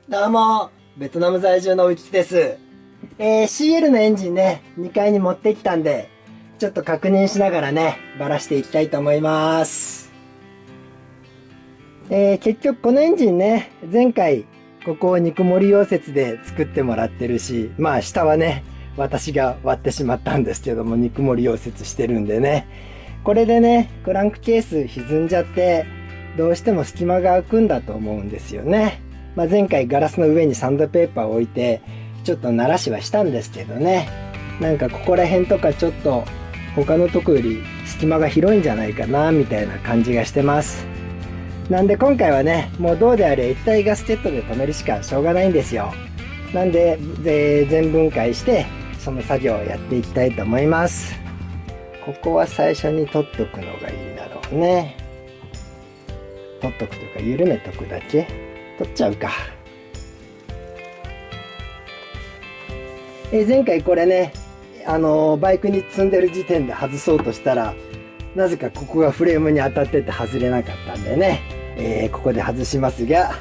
どうも、ベトナム在住のうきです。CL のエンジンね、2階に持ってきたんで、ちょっと確認しながらね、バラしていきたいと思います。結局このエンジンね、前回、ここを肉盛り溶接で作ってもらってるし、まあ下はね、私が割ってしまったんですけども、肉盛り溶接してるんでね。これでね、クランクケース歪んじゃって、どうしても隙間が空くんだと思うんですよね。まあ、前回ガラスの上にサンドペーパーを置いてちょっと鳴らしはしたんですけどね、なんかここら辺とかちょっと他のとこより隙間が広いんじゃないかなみたいな感じがしてます。なんで今回はね、もうどうであれ液体ガスジェットで止めるしかしょうがないんですよ。なんで全分解してその作業をやっていきたいと思います。ここは最初に取っとくのがいいんだろうね。取っとくというか緩めとくだけ取っちゃうか。前回これね、バイクに積んでる時点で外そうとしたら、なぜかここがフレームに当たってて外れなかったんでね、ここで外しますが、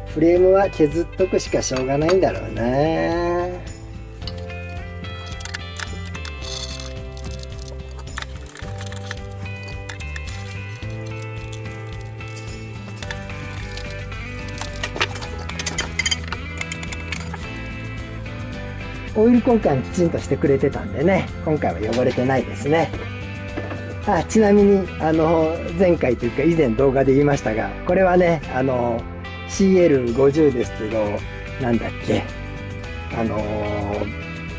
フレームは削っとくしかしょうがないんだろうな。オイル交換きちんとしてくれてたんでね、今回は汚れてないですね。ちなみに、前回というか以前動画で言いましたが、これはね、CL50 ですけど、なんだっけ、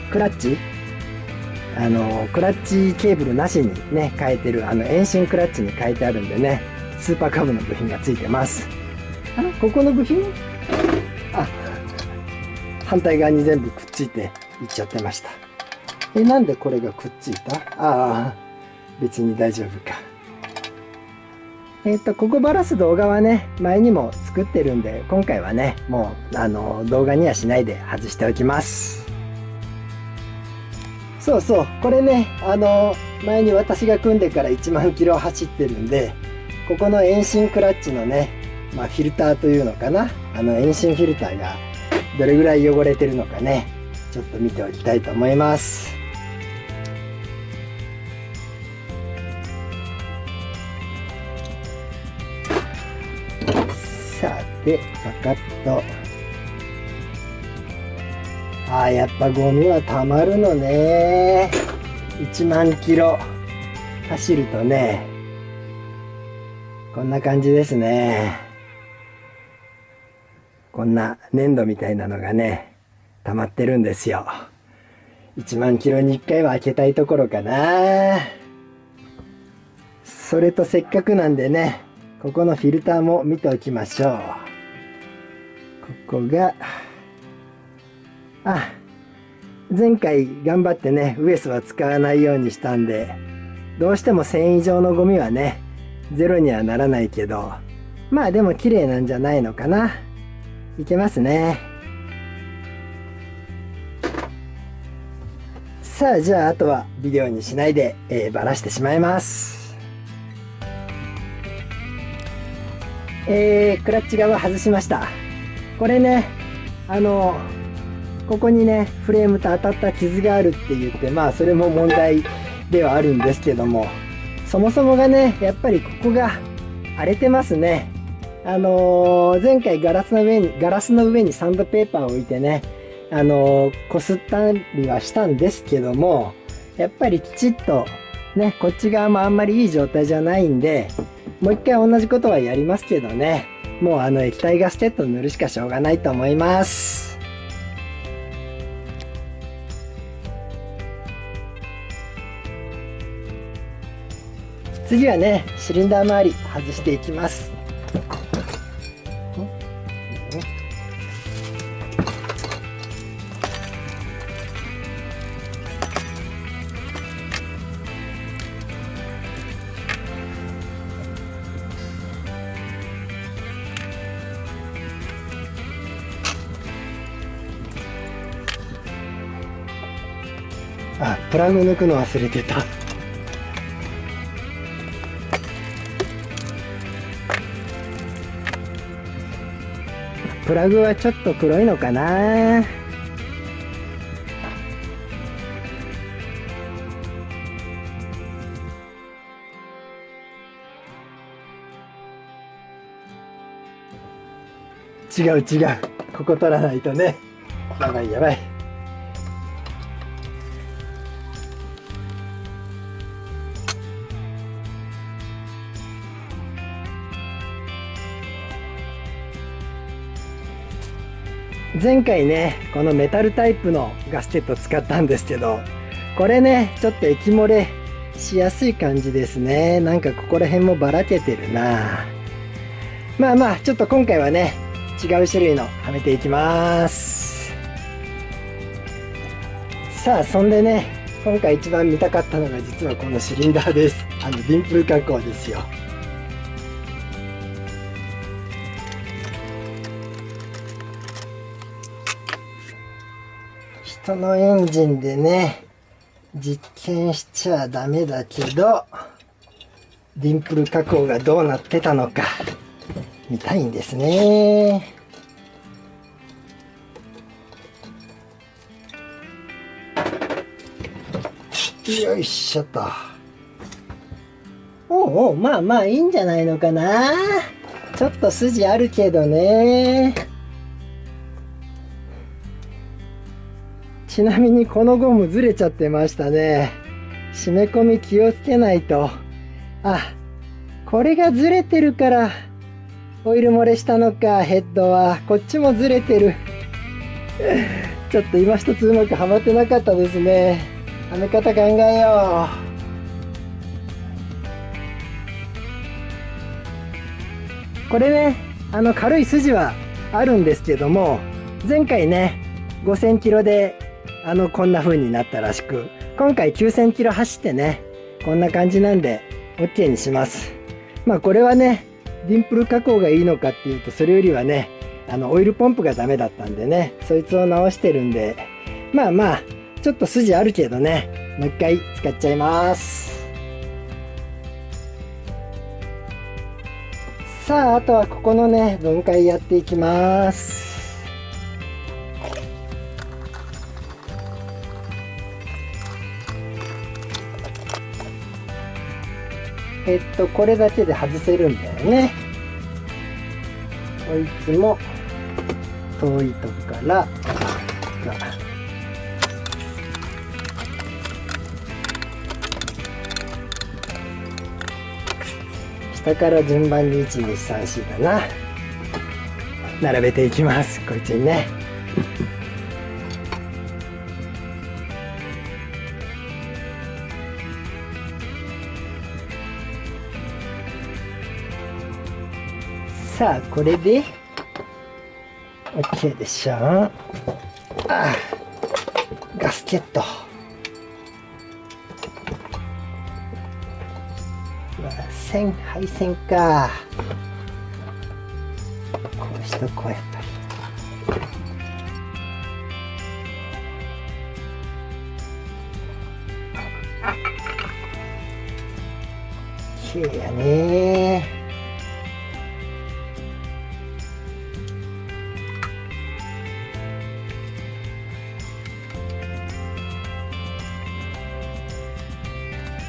クラッチクラッチケーブルなしにね、変えてる、遠心クラッチに変えてあるんでね、スーパーカブの部品がついてます。ここの部品反対側に全部くっついていっちゃってました。なんでこれがくっついた？別に大丈夫か。ここばらす動画はね、前にも作ってるんで、今回はね、もう、動画にはしないで外しておきます。そうそう、これね、前に私が組んでから1万キロ走ってるんで、ここの遠心クラッチのね、フィルターというのかな、遠心フィルターがどれぐらい汚れてるのかね、ちょっと見ておきたいと思います。さて、パカッと。やっぱゴミはたまるのね。1万キロ走るとね、こんな感じですね。こんな粘土みたいなのがね、溜まってるんですよ。1万キロに1回は開けたいところかな。それとせっかくなんでね、ここのフィルターも見ておきましょう。ここが、前回頑張ってね、ウエスは使わないようにしたんで、どうしても繊維状のゴミはね、ゼロにはならないけど、まあでも綺麗なんじゃないのかな。いけますね。さあ、じゃああとはビデオにしないで、バラしてしまいます。クラッチ側外しました。これね、ここにね、フレームと当たった傷があるって言って、まあそれも問題ではあるんですけども、そもそもがね、やっぱりここが荒れてますね。前回ガラスの上にサンドペーパーを置いてね、こすったりはしたんですけども、やっぱりきちっとね、こっち側もあんまりいい状態じゃないんで、もう一回同じことはやりますけどね、もう液体ガステッド塗るしかしょうがないと思います。次はね、シリンダー周り外していきます。プラグ抜くの忘れてた。プラグはちょっと黒いのかな。違う違う、ここ取らないとね。やばいやばい。前回ねこのメタルタイプのガスケット使ったんですけど、これねちょっと液漏れしやすい感じですね。なんかここら辺もばらけてるな。まあまあちょっと今回はね違う種類のはめていきます。さあそんでね、今回一番見たかったのが実はこのシリンダーです。ディンプル加工ですよ。人のエンジンでね実験しちゃダメだけど、ディンプル加工がどうなってたのか見たいんですね。よいしょと。おうまあまあいいんじゃないのかな。ちょっと筋あるけどね。ちなみにこのゴムずれちゃってましたね。締め込み気をつけないと。あ、これがずれてるからオイル漏れしたのか。ヘッドはこっちもずれてる。ちょっと今一つうまくはまってなかったですね。はめ方考えよう。これね軽い筋はあるんですけども、前回ね5000キロでこんな風になったらしく、今回9000キロ走ってねこんな感じなんで OK にします。まあこれはねディンプル加工がいいのかっていうと、それよりはねオイルポンプがダメだったんでね、そいつを直してるんで、まあまあちょっと筋あるけどね、もう一回使っちゃいます。さああとはここのね分解やっていきます。これだけで外せるんだよね。こいつも遠いとこから下から順番に1234だな、並べていきます。こいつにね。さあこれで OK でしょ。ガスケット、線配線か。こうしとこうやっぱり。綺麗やね。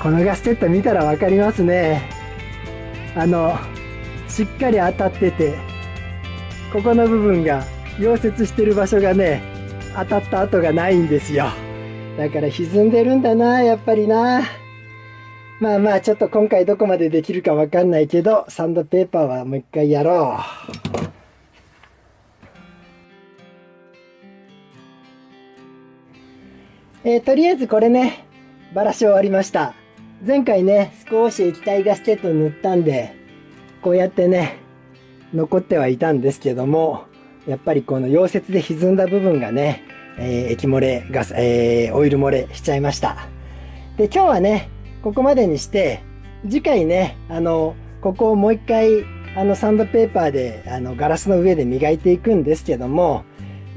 このガスケット見たら分かりますね。しっかり当たってて、ここの部分が溶接してる場所がね当たった跡がないんですよ。だから歪んでるんだなやっぱりな。まあまあちょっと今回どこまでできるか分かんないけど、サンドペーパーはもう一回やろう。とりあえずこれねバラし終わりました。前回ね少し液体ガスケット塗ったんでこうやってね残ってはいたんですけども、やっぱりこの溶接で歪んだ部分がね、液漏れガス、オイル漏れしちゃいました。で今日はねここまでにして、次回ねここをもう一回サンドペーパーでガラスの上で磨いていくんですけども、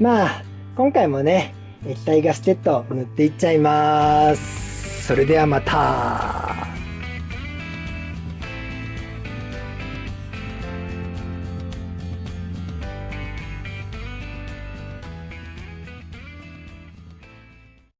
まあ今回もね液体ガスケット塗っていっちゃいます。それではまた。